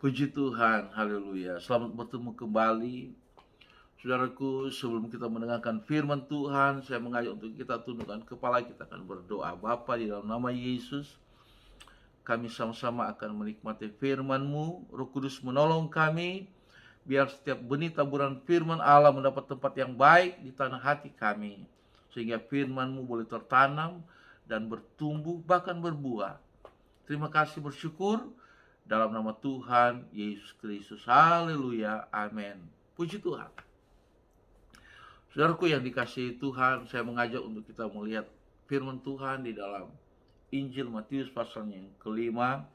Puji Tuhan, haleluya. Selamat bertemu kembali. Saudaraku, sebelum kita mendengarkan firman Tuhan, saya mengajak untuk kita tundukkan kepala, kita akan berdoa. Bapa, di dalam nama Yesus, kami sama-sama akan menikmati firman-Mu. Roh Kudus menolong kami, biar setiap benih taburan firman Allah mendapat tempat yang baik di tanah hati kami. Sehingga firman-Mu boleh tertanam dan bertumbuh, bahkan berbuah. Terima kasih, bersyukur dalam nama Tuhan Yesus Kristus. Haleluya. Amin. Puji Tuhan. Saudaraku yang dikasihi Tuhan, saya mengajak untuk kita melihat firman Tuhan di dalam Injil Matius pasalnya yang kelima.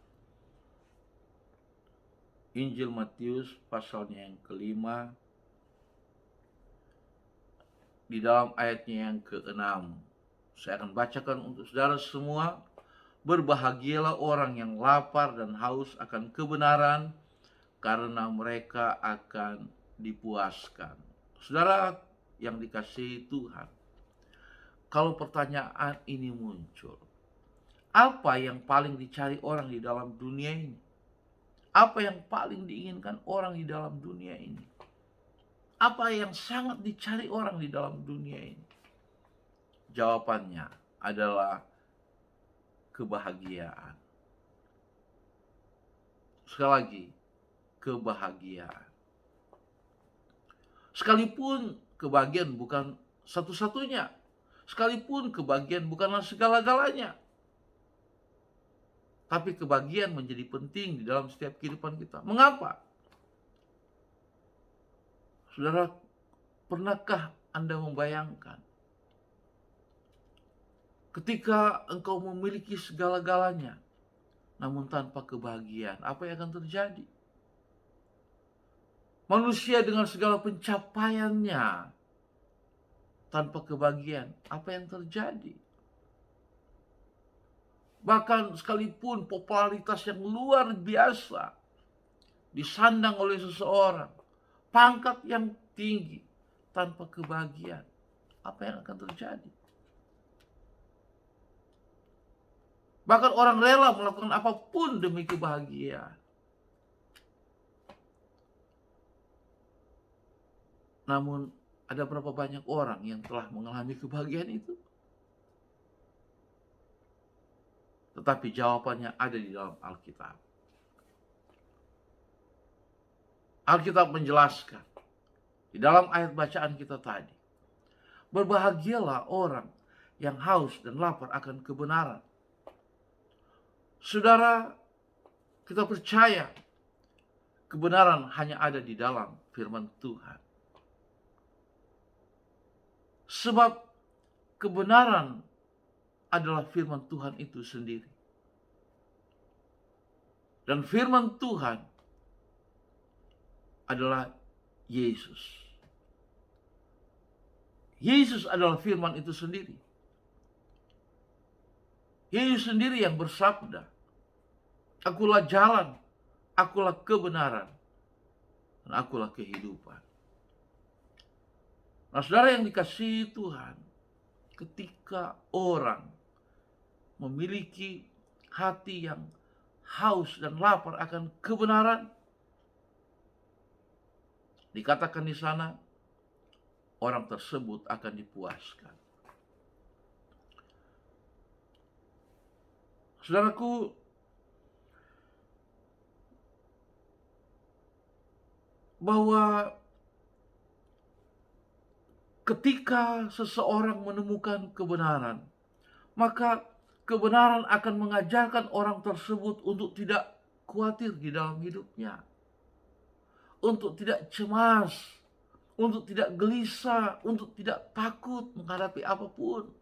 Injil Matius pasalnya yang kelima, di dalam ayatnya yang ke-6. Saya akan bacakan untuk saudara semua. Berbahagialah orang yang lapar dan haus akan kebenaran, karena mereka akan dipuaskan. Saudara yang dikasihi Tuhan, kalau pertanyaan ini muncul, apa yang paling dicari orang di dalam dunia ini? Apa yang paling diinginkan orang di dalam dunia ini? Apa yang sangat dicari orang di dalam dunia ini? Jawabannya adalah kebahagiaan. Sekali lagi, kebahagiaan. Sekalipun kebahagiaan bukan satu-satunya, sekalipun kebahagiaan bukanlah segala-galanya, tapi kebahagiaan menjadi penting di dalam setiap kehidupan kita. Mengapa? Saudara, pernahkah Anda membayangkan ketika engkau memiliki segala-galanya, namun tanpa kebahagiaan, apa yang akan terjadi? Manusia dengan segala pencapaiannya, tanpa kebahagiaan, apa yang terjadi? Bahkan sekalipun popularitas yang luar biasa disandang oleh seseorang, pangkat yang tinggi, tanpa kebahagiaan, apa yang akan terjadi? Bahkan orang rela melakukan apapun demi kebahagiaan. Namun ada berapa banyak orang yang telah mengalami kebahagiaan itu? Tetapi jawabannya ada di dalam Alkitab. Alkitab menjelaskan di dalam ayat bacaan kita tadi, berbahagialah orang yang haus dan lapar akan kebenaran. Saudara, kita percaya kebenaran hanya ada di dalam firman Tuhan. Sebab kebenaran adalah firman Tuhan itu sendiri. Dan firman Tuhan adalah Yesus. Yesus adalah firman itu sendiri. Yesus sendiri yang bersabda, "Akulah jalan, akulah kebenaran, dan akulah kehidupan." Nah, saudara yang dikasihi Tuhan, ketika orang memiliki hati yang haus dan lapar akan kebenaran, dikatakan di sana, orang tersebut akan dipuaskan. Saudaraku, bahwa ketika seseorang menemukan kebenaran, maka kebenaran akan mengajarkan orang tersebut untuk tidak khawatir di dalam hidupnya, untuk tidak cemas, untuk tidak gelisah, untuk tidak takut menghadapi apapun.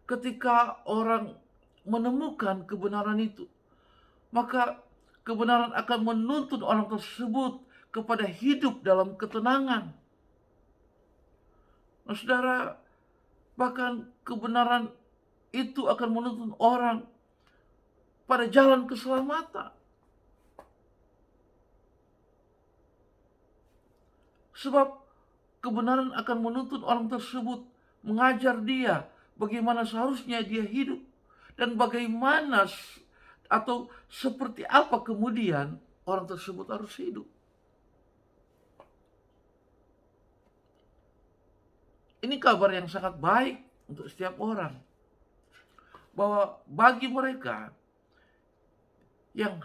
Ketika orang menemukan kebenaran itu, maka kebenaran akan menuntun orang tersebut kepada hidup dalam ketenangan. Nah, saudara, bahkan kebenaran itu akan menuntun orang pada jalan keselamatan. Sebab kebenaran akan menuntun orang tersebut, mengajar dia bagaimana seharusnya dia hidup, dan bagaimana Atau seperti apa kemudian orang tersebut harus hidup? Ini kabar yang sangat baik untuk setiap orang, bahwa bagi mereka yang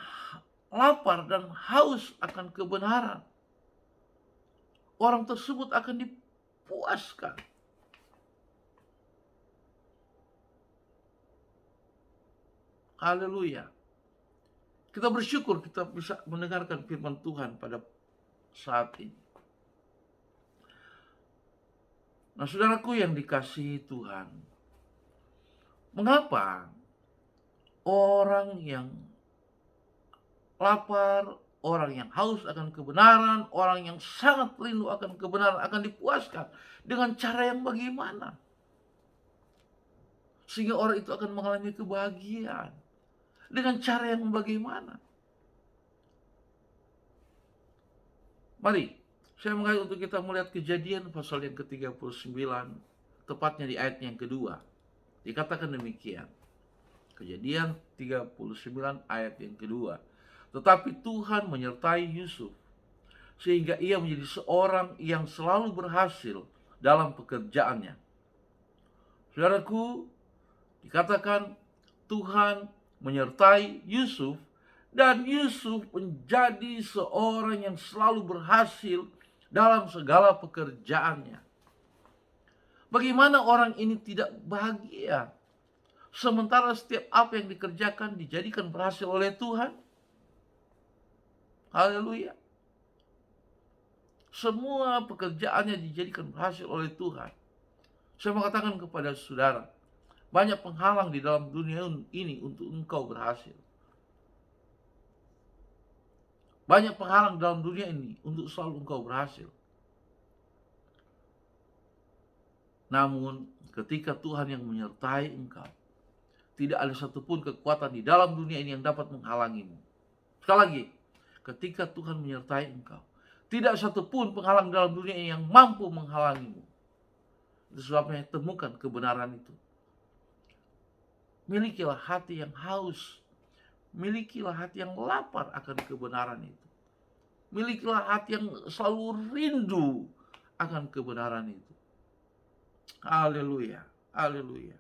lapar dan haus akan kebenaran, orang tersebut akan dipuaskan. Haleluya. Kita bersyukur kita bisa mendengarkan firman Tuhan pada saat ini. Nah, saudaraku yang dikasihi Tuhan, mengapa orang yang lapar, orang yang haus akan kebenaran, orang yang sangat rindu akan kebenaran akan dipuaskan dengan cara yang bagaimana? Sehingga orang itu akan mengalami kebahagiaan. Dengan cara yang bagaimana? Mari, saya mengajak untuk kita melihat Kejadian pasal yang ke-39, tepatnya di ayat yang kedua. Dikatakan demikian. Kejadian 39 ayat yang kedua. Tetapi Tuhan menyertai Yusuf, sehingga ia menjadi seorang yang selalu berhasil dalam pekerjaannya. Saudaraku, dikatakan Tuhan menyertai Yusuf, dan Yusuf menjadi seorang yang selalu berhasil dalam segala pekerjaannya. Bagaimana orang ini tidak bahagia, sementara setiap apa yang dikerjakan dijadikan berhasil oleh Tuhan? Haleluya. Semua pekerjaannya dijadikan berhasil oleh Tuhan. Saya mengatakan kepada saudara, banyak penghalang di dalam dunia ini untuk engkau berhasil. Banyak penghalang dalam dunia ini untuk selalu engkau berhasil. Namun ketika Tuhan yang menyertai engkau, tidak ada satupun kekuatan di dalam dunia ini yang dapat menghalangimu. Sekali lagi, ketika Tuhan menyertai engkau, tidak satupun penghalang dalam dunia ini yang mampu menghalangimu. Itu sebabnya temukan kebenaran itu. Milikilah hati yang haus. Milikilah hati yang lapar akan kebenaran itu. Milikilah hati yang selalu rindu akan kebenaran itu. Haleluya, haleluya.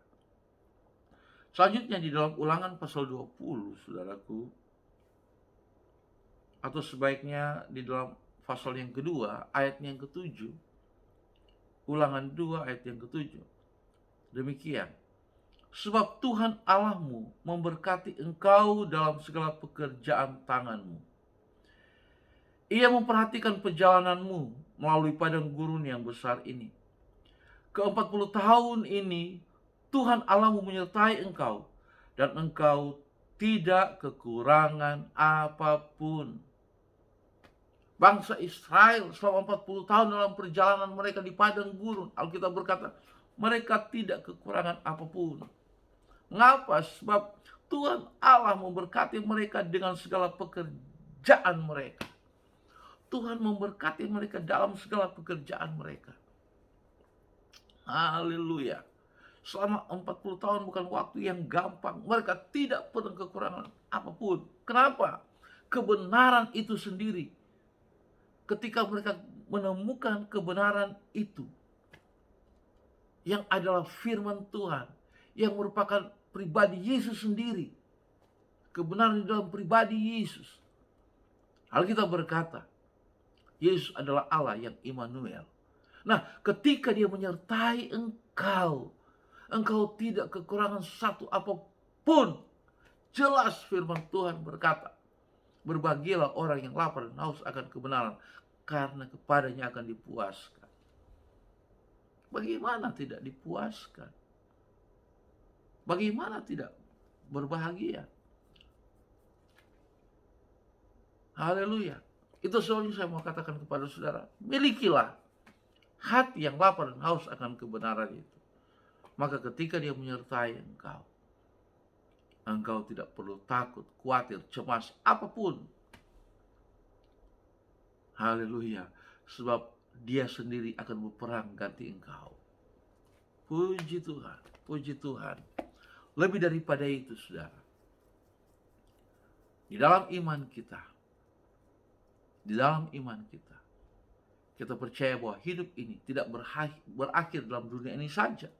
Selanjutnya di dalam Ulangan pasal 20, saudaraku, atau sebaiknya di dalam pasal yang kedua, ayat yang ke-7. Ulangan 2 ayat yang ke-7. Demikian. Sebab Tuhan Allahmu memberkati engkau dalam segala pekerjaan tanganmu. Ia memperhatikan perjalananmu melalui padang gurun yang besar ini. Ke-40 tahun ini Tuhan Allahmu menyertai engkau, dan engkau tidak kekurangan apapun. Bangsa Israel selama 40 tahun dalam perjalanan mereka di padang gurun, Alkitab berkata, mereka tidak kekurangan apapun. Mengapa? Sebab Tuhan Allah memberkati mereka dengan segala pekerjaan mereka. Tuhan memberkati mereka dalam segala pekerjaan mereka. Haleluya. Selama 40 tahun bukan waktu yang gampang. Mereka tidak pernah kekurangan apapun. Kenapa? Kebenaran itu sendiri. Ketika mereka menemukan kebenaran itu, yang adalah firman Tuhan, yang merupakan pribadi Yesus sendiri, kebenaran di dalam pribadi Yesus. Alkitab berkata, Yesus adalah Allah yang Immanuel. Nah, ketika dia menyertai engkau, engkau tidak kekurangan satu apapun. Jelas firman Tuhan berkata, berbahagialah orang yang lapar dan haus akan kebenaran, karena kepadanya akan dipuaskan. Bagaimana tidak dipuaskan? Bagaimana tidak berbahagia? Haleluya. Itu sebabnya saya mau katakan kepada saudara, milikilah hati yang lapar dan haus akan kebenaran itu. Maka ketika dia menyertai engkau, engkau tidak perlu takut, khawatir, cemas apapun. Haleluya. Sebab dia sendiri akan berperang ganti engkau. Puji Tuhan, puji Tuhan. Lebih daripada itu, saudara, Di dalam iman kita, di dalam iman kita, kita percaya bahwa hidup ini tidak berakhir dalam dunia ini saja.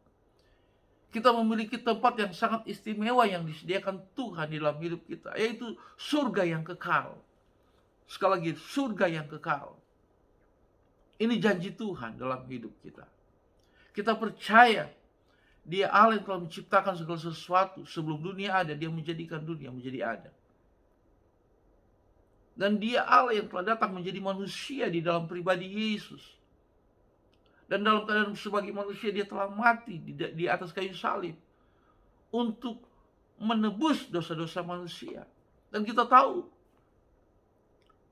Kita memiliki tempat yang sangat istimewa yang disediakan Tuhan di dalam hidup kita, yaitu surga yang kekal. Sekali lagi, surga yang kekal. Ini janji Tuhan dalam hidup kita. Kita percaya Dia Allah yang telah menciptakan segala sesuatu. Sebelum dunia ada, Dia menjadikan dunia menjadi ada. Dan Dia Allah yang telah datang menjadi manusia di dalam pribadi Yesus. Dan dalam keadaan sebagai manusia Dia telah mati di atas kayu salib untuk menebus dosa-dosa manusia. Dan kita tahu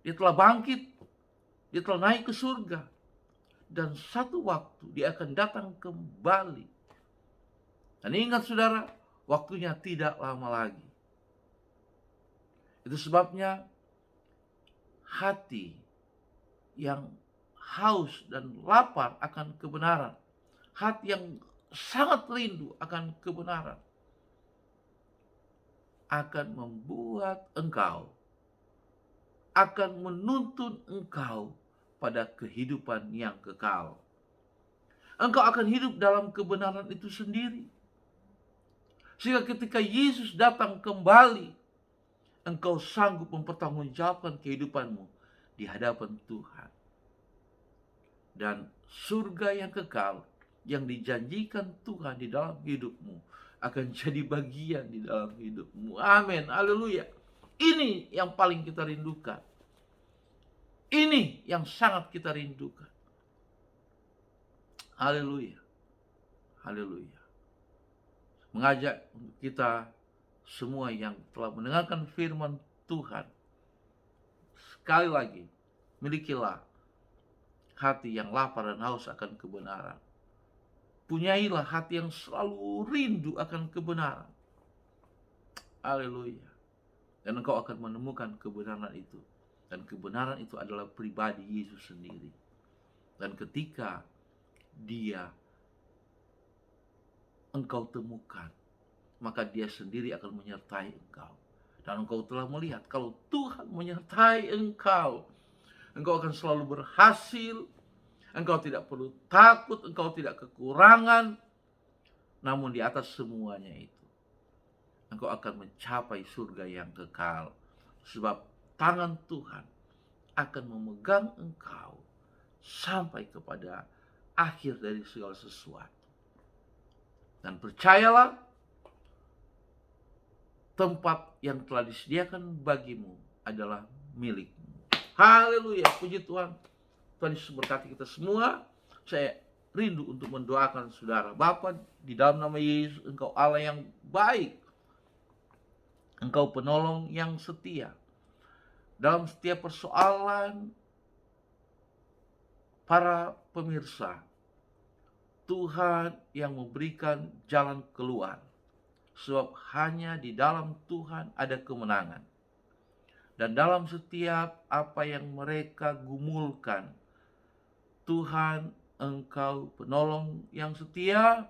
Dia telah bangkit, Dia telah naik ke surga. Dan satu waktu Dia akan datang kembali. Dan ingat saudara, waktunya tidak lama lagi. Itu sebabnya hati yang haus dan lapar akan kebenaran, hati yang sangat rindu akan kebenaran, akan membuat engkau, akan menuntun engkau pada kehidupan yang kekal. Engkau akan hidup dalam kebenaran itu sendiri. Sehingga ketika Yesus datang kembali, engkau sanggup mempertanggungjawabkan kehidupanmu di hadapan Tuhan. Dan surga yang kekal yang dijanjikan Tuhan di dalam hidupmu akan jadi bagian di dalam hidupmu. Amin. Haleluya. Ini yang paling kita rindukan. Ini yang sangat kita rindukan. Haleluya. Haleluya. Mengajak untuk kita semua yang telah mendengarkan firman Tuhan, sekali lagi, milikilah hati yang lapar dan haus akan kebenaran. Punyailah hati yang selalu rindu akan kebenaran. Haleluya. Dan engkau akan menemukan kebenaran itu. Dan kebenaran itu adalah pribadi Yesus sendiri. Dan ketika Dia engkau temukan, maka Dia sendiri akan menyertai engkau. Dan engkau telah melihat kalau Tuhan menyertai engkau, engkau akan selalu berhasil. Engkau tidak perlu takut, engkau tidak kekurangan. Namun di atas semuanya itu, engkau akan mencapai surga yang kekal. Sebab tangan Tuhan akan memegang engkau sampai kepada akhir dari segala sesuatu. Dan percayalah, tempat yang telah disediakan bagimu adalah milikmu. Haleluya, puji Tuhan. Tuhan Yesus berkati kita semua. Saya rindu untuk mendoakan saudara. Bapa, di dalam nama Yesus, Engkau Allah yang baik. Engkau penolong yang setia. Dalam setiap persoalan para pemirsa, Tuhan yang memberikan jalan keluar. Sebab hanya di dalam Tuhan ada kemenangan. Dan dalam setiap apa yang mereka gumulkan, Tuhan, Engkau penolong yang setia,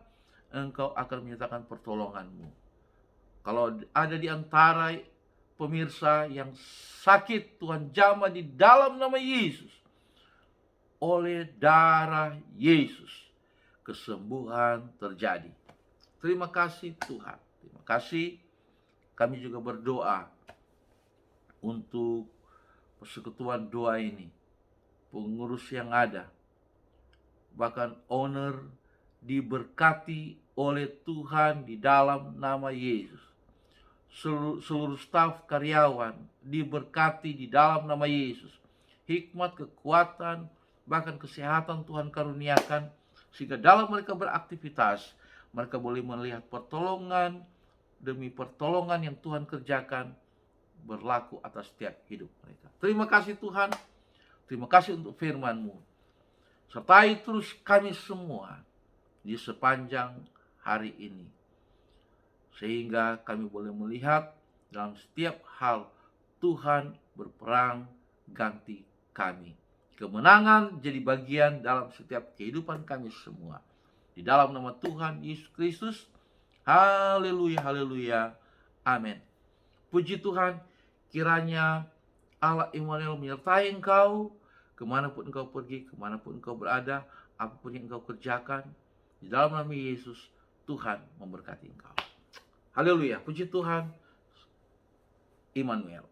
Engkau akan menyatakan pertolongan-Mu. Kalau ada di antara pemirsa yang sakit, Tuhan jamah di dalam nama Yesus. Oleh darah Yesus, kesembuhan terjadi. Terima kasih Tuhan. Terima kasih. Kami juga berdoa untuk persekutuan doa ini, pengurus yang ada, bahkan owner, diberkati oleh Tuhan di dalam nama Yesus. Seluruh staf karyawan diberkati di dalam nama Yesus. Hikmat, kekuatan, bahkan kesehatan Tuhan karuniakan, sehingga dalam mereka beraktivitas, mereka boleh melihat pertolongan demi pertolongan yang Tuhan kerjakan berlaku atas setiap hidup mereka. Terima kasih Tuhan. Terima kasih untuk firman-Mu. Sertai terus kami semua di sepanjang hari ini, sehingga kami boleh melihat dalam setiap hal Tuhan berperang ganti kami. Kemenangan jadi bagian dalam setiap kehidupan kami semua. Di dalam nama Tuhan Yesus Kristus. Haleluya, haleluya. Amin. Puji Tuhan, Kiranya Allah Immanuel menyertai engkau, kemanapun engkau pergi, kemanapun engkau berada, apapun yang engkau kerjakan. Di dalam nama Yesus, Tuhan memberkati engkau. Haleluya, puji Tuhan. Immanuel.